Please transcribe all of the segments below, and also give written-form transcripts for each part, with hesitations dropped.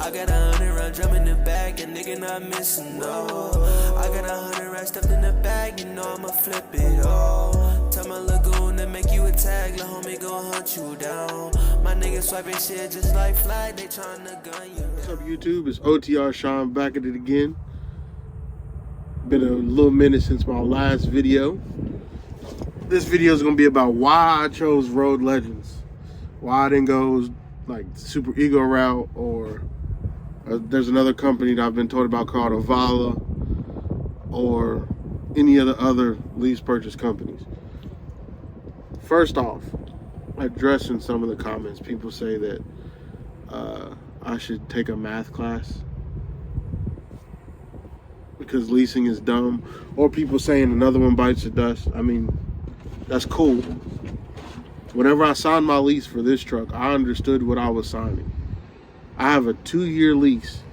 I got 100 round drum in the bag, and nigga not missing, no. I got 100 racks stuffed in the bag, you know I'ma flip it all. Tell my lagoon to make you a tag, la homie go hunt you down. My niggas swiping shit just like flag, they tryna gun you down. What's up, YouTube? It's OTR Sean back at it again. Been a little minute since my last video. This video is gonna be about why I chose Road Legends. Why I didn't go like Super Ego route, or there's another company that I've been told about called Avala, or any of the other lease purchase companies. First off, addressing some of the comments, people say that I should take a math class because leasing is dumb, or people saying another one bites the dust. I mean, that's cool. Whenever I signed my lease for this truck, I understood what I was signing. I have a 2-year lease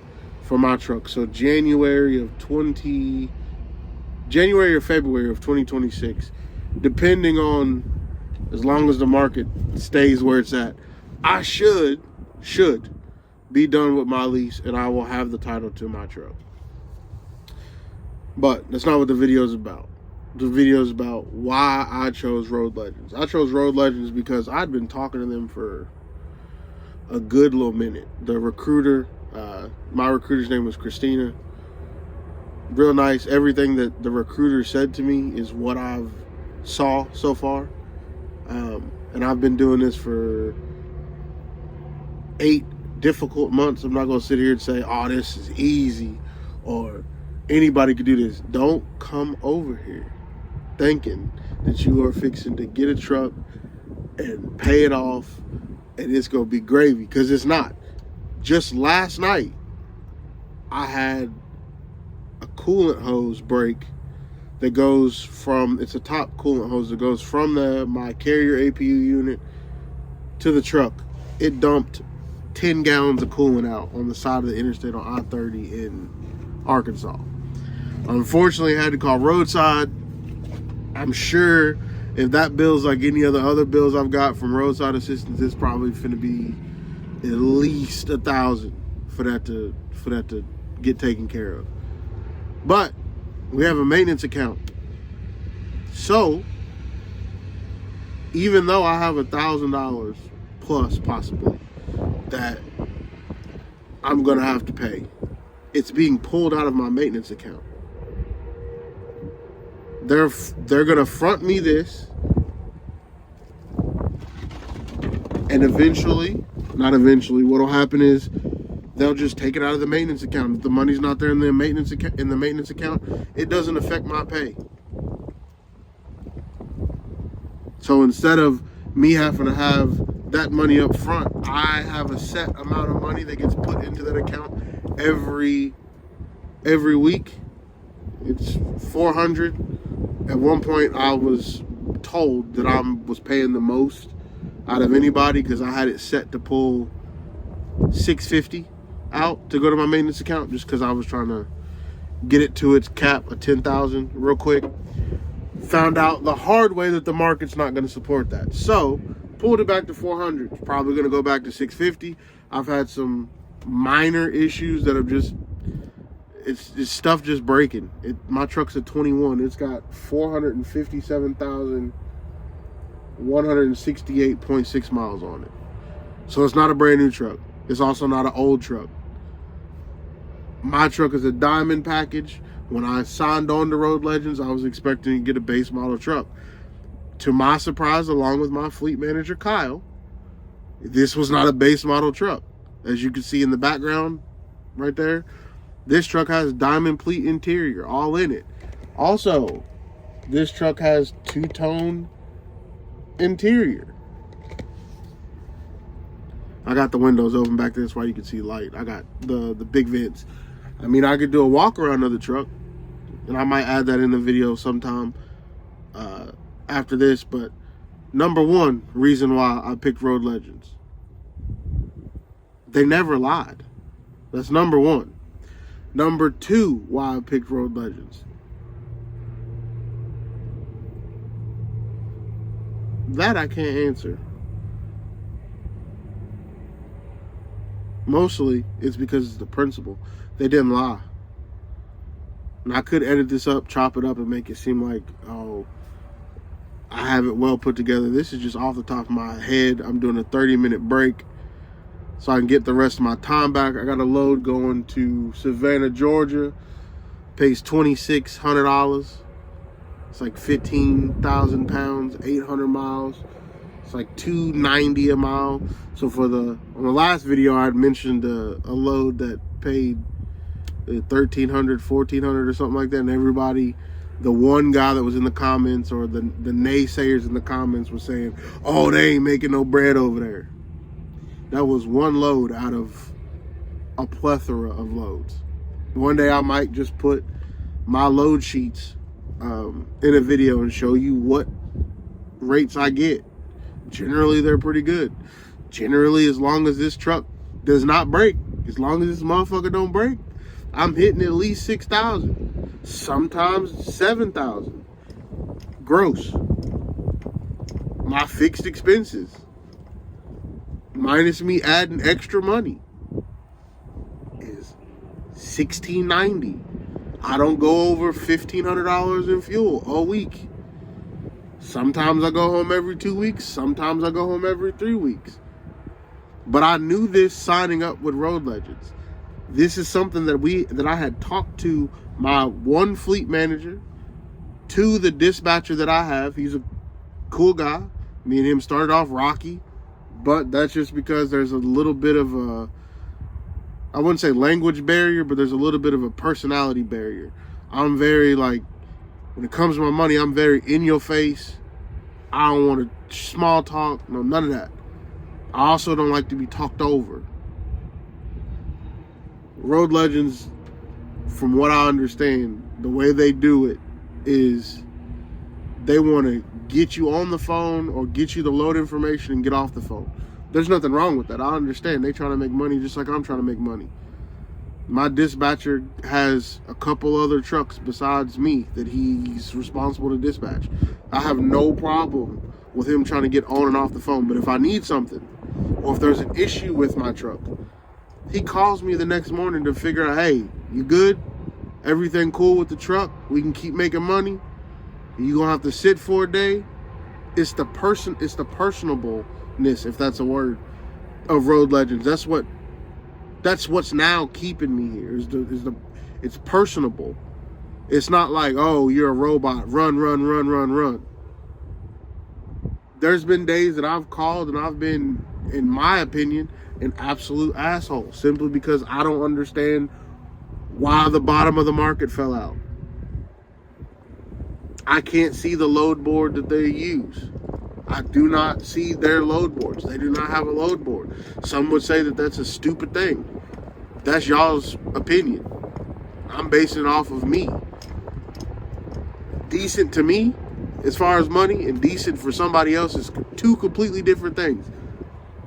for my truck, so January or February of 2026, depending on, as long as the market stays where it's at, I should be done with my lease, and I will have the title to my truck. But that's not what the video is about. The video is about why I chose Road Legends. I chose Road Legends because I'd been talking to them for a good little minute. The recruiter, my recruiter's name was Christina. Real nice. Everything that the recruiter said to me is what I've saw so far. And I've been doing this for 8 difficult months. I'm not going to sit here and say, oh, this is easy, or anybody could do this. Don't come over here thinking that you are fixing to get a truck and pay it off and it's going to be gravy, because it's not. Just last night, I had a coolant hose break that goes from, it's a top coolant hose that goes from my carrier APU unit to the truck. It dumped 10 gallons of coolant out on the side of the interstate on I-30 in Arkansas. Unfortunately, I had to call roadside. I'm sure if that bill's like any other bills I've got from roadside assistance, it's probably finna be at least $1,000 for that to get taken care of. But we have a maintenance account, so even though I have $1,000 plus possibly that I'm gonna have to pay, it's being pulled out of my maintenance account. They're gonna front me this, and not eventually, what'll happen is they'll just take it out of the maintenance account. If the money's not there in the maintenance account, it doesn't affect my pay. So instead of me having to have that money up front, I have a set amount of money that gets put into that account every week. It's $400. At one point, I was told that I was paying the most out of anybody because I had it set to pull $650 out to go to my maintenance account, just because I was trying to get it to its cap of $10,000 real quick. Found out the hard way that the market's not going to support that, so pulled it back to $400. It's probably going to go back to $650. I've had some minor issues that have just, it's stuff just breaking. My truck's a 21. It's got 457,168.6 miles on it. So it's not a brand new truck. It's also not an old truck. My truck is a diamond package. When I signed on to Road Legends, I was expecting to get a base model truck. To my surprise, along with my fleet manager, Kyle, this was not a base model truck. As you can see in the background right there, this truck has diamond pleat interior all in it. Also, this truck has 2-tone interior. I got the windows open back there, that's why you can see light. I got the big vents. I mean, I could do a walk around of the truck, and I might add that in the video sometime after this. But number one reason why I picked Road Legends, they never lied. That's number one. Number two, why I picked Road Legends, that I can't answer. Mostly, it's because it's the principle. They didn't lie. And I could edit this up, chop it up, and make it seem like, oh, I have it well put together. This is just off the top of my head. I'm doing a 30-minute break so I can get the rest of my time back. I got a load going to Savannah, Georgia. Pays $2,600. It's like 15,000 pounds, 800 miles. It's like $290 a mile. So on the last video, I had mentioned a load that paid $1,300, $1,400 or something like that. And everybody, the one guy that was in the comments or the naysayers in the comments was saying, oh, they ain't making no bread over there. That was one load out of a plethora of loads. One day I might just put my load sheets in a video and show you what rates I get. Generally, they're pretty good. Generally, as long as this truck does not break, as long as this motherfucker don't break, I'm hitting at least 6,000, sometimes 7,000 gross. My fixed expenses, minus me adding extra money, is $1,690. I don't go over $1,500 in fuel a week. Sometimes I go home every 2 weeks. Sometimes I go home every 3 weeks. But I knew this signing up with Road Legends. This is something that I had talked to my one fleet manager, to the dispatcher that I have. He's a cool guy. Me and him started off rocky, but that's just because there's a little bit of a, I wouldn't say language barrier, but there's a little bit of a personality barrier. I'm very when it comes to my money, I'm very in your face. I don't want to small talk, no, none of that. I also don't like to be talked over. Road Legends, from what I understand, the way they do it is they want to get you on the phone or get you the load information and get off the phone. There's nothing wrong with that. I understand. They trying to make money just like I'm trying to make money. My dispatcher has a couple other trucks besides me that he's responsible to dispatch. I have no problem with him trying to get on and off the phone. But if I need something, or if there's an issue with my truck, he calls me the next morning to figure out, hey, you good? Everything cool with the truck? We can keep making money? You gonna have to sit for a day? It's the personableness, if that's a word, of Road Legends. That's what's now keeping me here. It's personable. It's not like, oh, you're a robot. Run, run, run, run, run. There's been days that I've called and I've been, in my opinion, an absolute asshole simply because I don't understand why the bottom of the market fell out. I can't see the load board that they use. I do not see their load boards. They do not have a load board. Some would say that that's a stupid thing. That's y'all's opinion. I'm basing it off of me. Decent to me, as far as money, and decent for somebody else is two completely different things.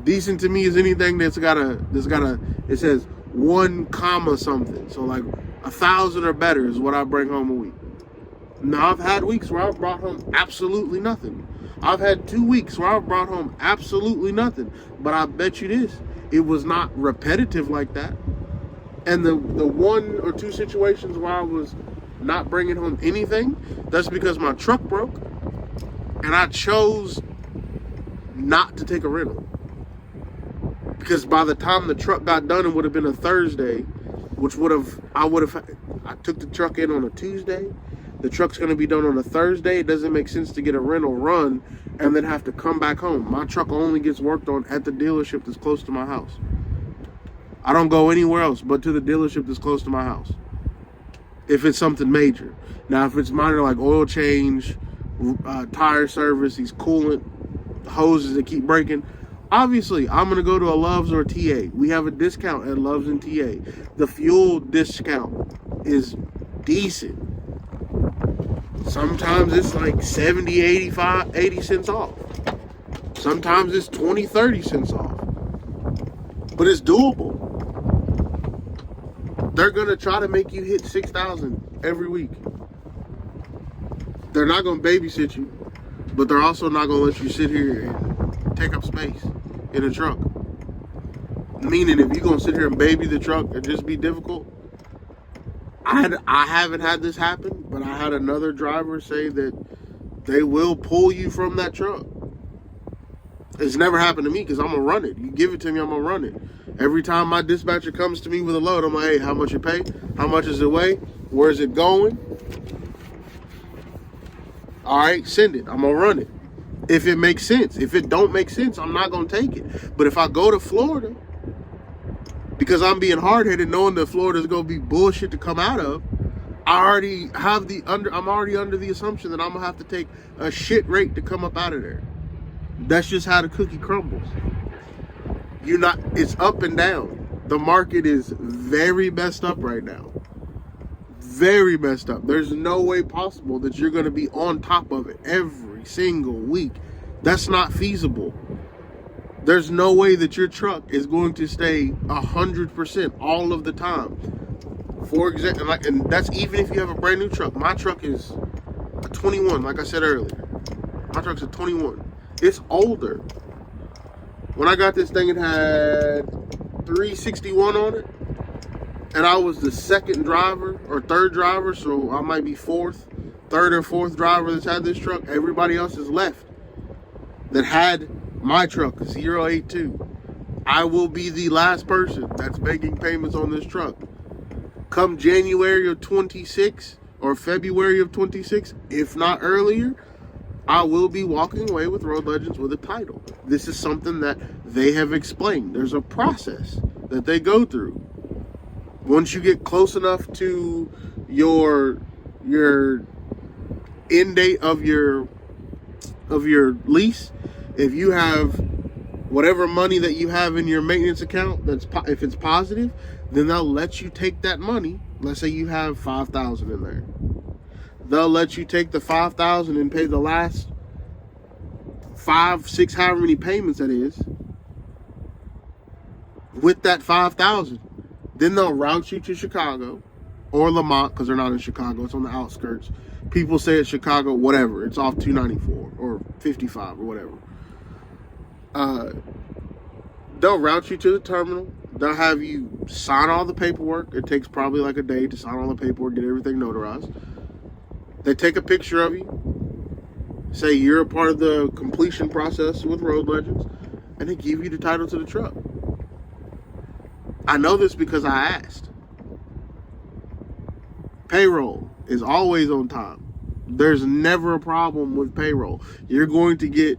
Decent to me is anything it says 1 comma something. So like 1,000 or better is what I bring home a week. Now I've had weeks where I've brought home absolutely nothing. I've had 2 weeks where I've brought home absolutely nothing. But I bet you this, it was not repetitive like that. And the 1 or 2 situations where I was not bringing home anything, that's because my truck broke and I chose not to take a rental. Because by the time the truck got done, it would have been a Thursday, which I took the truck in on a Tuesday. The truck's going to be done on a Thursday. It doesn't make sense to get a rental run and then have to come back home. My truck only gets worked on at the dealership that's close to my house. I don't go anywhere else but to the dealership that's close to my house. If it's something major. Now, if it's minor like oil change, tire service, these coolant hoses that keep breaking, obviously I'm going to go to a Love's or a TA. We have a discount at Love's and TA. The fuel discount is decent. Sometimes it's like 70, 85, 80 cents off. Sometimes it's 20, 30 cents off. But it's doable. They're going to try to make you hit 6,000 every week. They're not going to babysit you, but they're also not going to let you sit here and take up space in a truck. Meaning, if you're gonna sit here and baby the truck and just be difficult, I haven't had this happen, but I had another driver say that they will pull you from that truck. It's never happened to me because I'm gonna run it. You give it to me, I'm gonna run it. Every time my dispatcher comes to me with a load, I'm like, hey, how much you pay? How much is it weigh? Where's it going? All right, send it. I'm gonna run it. If it makes sense. If it don't make sense, I'm not gonna take it. But if I go to Florida, because I'm being hard-headed, knowing that Florida's gonna be bullshit to come out of, I'm already under the assumption that I'm gonna have to take a shit rate to come up out of there. That's just how the cookie crumbles. It's up and down. The market is very messed up right now. Very messed up. There's no way possible that you're gonna be on top of it every single week. That's not feasible. There's no way that your truck is going to stay 100% all of the time. For example, and that's even if you have a brand new truck. My truck is a 21, like I said earlier. My truck's a 21. It's older. When I got this thing, it had 361 on it. And I was the second driver or third driver, so I might be third or fourth driver that's had this truck. Everybody else is left that had my truck, 082. I will be the last person that's making payments on this truck. Come January of 26 or February of 26, if not earlier, I will be walking away with Road Legends with a title. This is something that they have explained. There's a process that they go through. Once you get close enough to your end date of your lease, if you have whatever money that you have in your maintenance account, if it's positive, then they'll let you take that money. Let's say you have $5,000 in there. They'll let you take the $5,000 and pay the last 5, 6, however many payments that is, with that $5,000. Then they'll route you to Chicago or Lamont, because they're not in Chicago. It's on the outskirts. People say it's Chicago, whatever. It's off 294 or 55 or whatever. They'll route you to the terminal. They'll have you sign all the paperwork. It takes probably like a day to sign all the paperwork, get everything notarized. They take a picture of you, say you're a part of the completion process with Road Legends, and they give you the title to the truck. I know this because I asked. Payroll is always on time. There's never a problem with payroll. You're going to get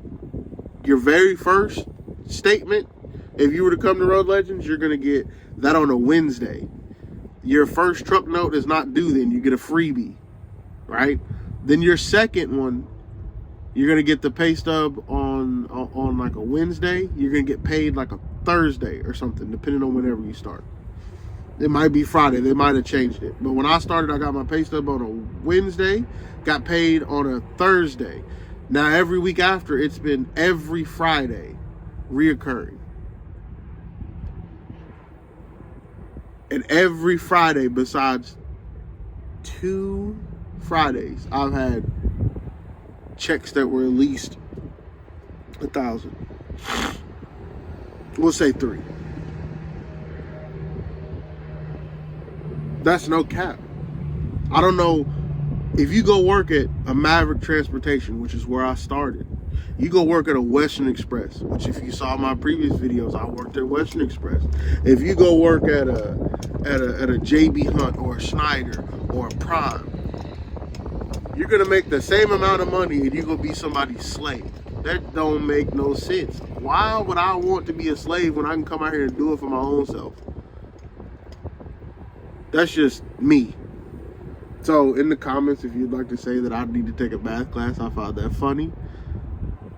your very first statement. If you were to come to Road Legends, you're going to get that on a Wednesday. Your first truck note is not due then. You get a freebie, right? Then your second one, you're going to get the pay stub on like a Wednesday. You're going to get paid like a Thursday or something, depending on whenever you start. It might be Friday. They might have changed it. But when I started, I got my pay stub on a Wednesday, got paid on a Thursday. Now, every week after, it's been every Friday, reoccurring. And every Friday, besides 2 Fridays, I've had checks that were at least $1,000. We'll say 3. That's no cap. I don't know if you go work at a Maverick Transportation, which is where I started. You go work at a Western Express, which if you saw my previous videos, I worked at Western Express. If you go work at a JB Hunt or a Schneider or a Prime, you're gonna make the same amount of money and you're gonna be somebody's slave. That don't make no sense. Why would I want to be a slave when I can come out here and do it for my own self? That's just me. So in the comments, if you'd like to say that I need to take a math class, I found that funny.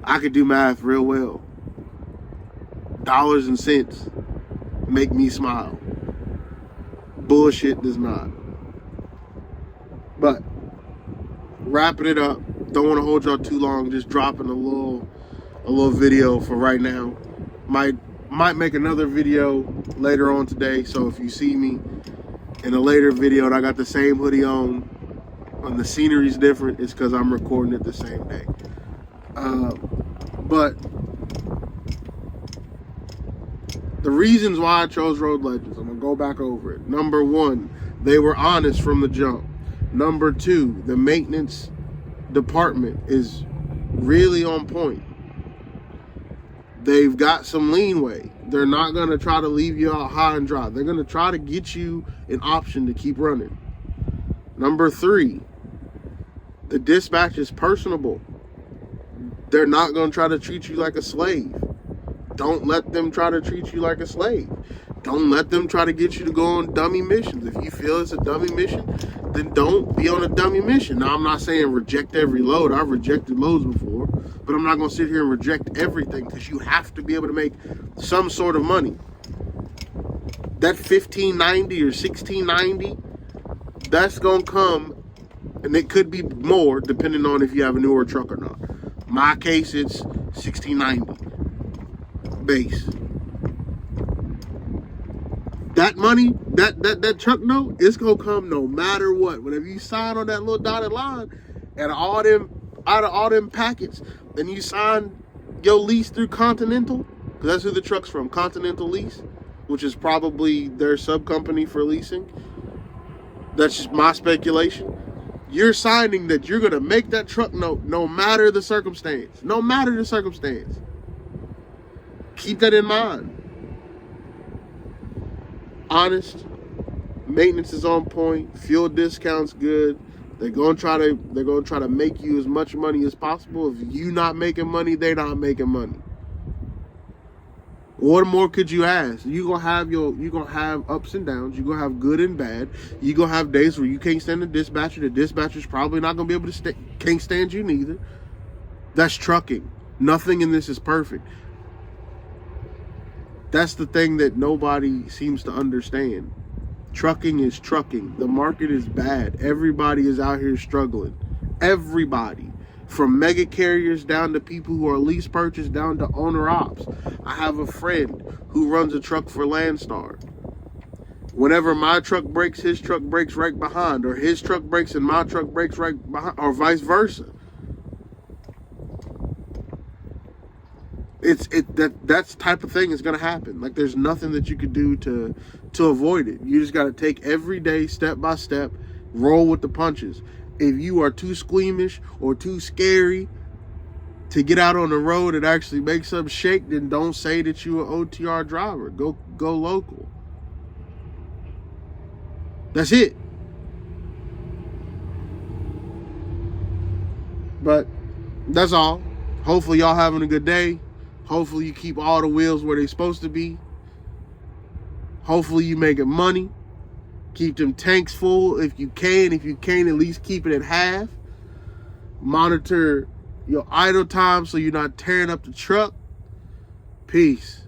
I could do math real well. Dollars and cents make me smile. Bullshit does not. But wrapping it up, don't want to hold y'all too long, just dropping a little video for right now. Might make another video later on today, so if you see me in a later video and I got the same hoodie on and the scenery's different, it's because I'm recording it the same day. But The reasons why I chose Road Legends, I'm going to go back over it. Number one, they were honest from the jump. Number two, the maintenance department is really on point. They've got some leeway. They're not going to try to leave you out high and dry. They're going to try to get you an option to keep running. Number three, the dispatch is personable. They're not going to try to treat you like a slave. Don't let them try to treat you like a slave. Don't let them try to get you to go on dummy missions. If you feel it's a dummy mission, then don't be on a dummy mission. Now, I'm not saying reject every load. I've rejected loads before. But I'm not going to sit here and reject everything, because you have to be able to make some sort of money. That $15.90 or $16.90, that's going to come, and it could be more depending on if you have a newer truck or not. My case, it's $16.90 base. That money, that truck note, it's gonna come no matter what. Whenever you sign on that little dotted line, and out of all them packets, then you sign your lease through Continental, because that's who the truck's from, Continental Lease, which is probably their sub company for leasing. That's just my speculation. You're signing that you're gonna make that truck note no matter the circumstance. No matter the circumstance. Keep that in mind. Honest, maintenance is on point, fuel discounts good. They're gonna try to make you as much money as possible. If you not making money, they're not making money. What more could you ask? You're gonna have ups and downs. You're gonna have good and bad. You're gonna have days where you can't stand the dispatcher. The dispatcher's probably not gonna be able to can't stand you neither. That's trucking. Nothing in this is perfect. That's the thing that nobody seems to understand. Trucking is trucking. The market is bad. Everybody is out here struggling. Everybody. From mega carriers down to people who are lease purchase down to owner ops. I have a friend who runs a truck for Landstar. Whenever my truck breaks, his truck breaks right behind. Or his truck breaks and my truck breaks right behind. Or vice versa. That type of thing is gonna happen. Like, there's nothing that you could do to avoid it. You just gotta take every day step by step, roll with the punches. If you are too squeamish or too scary to get out on the road and actually make some shake, then don't say that you're an OTR driver. Go local. That's it. But that's all. Hopefully y'all having a good day. Hopefully you keep all the wheels where they're supposed to be. Hopefully you making money. Keep them tanks full if you can. If you can't, at least keep it at half. Monitor your idle time so you're not tearing up the truck. Peace.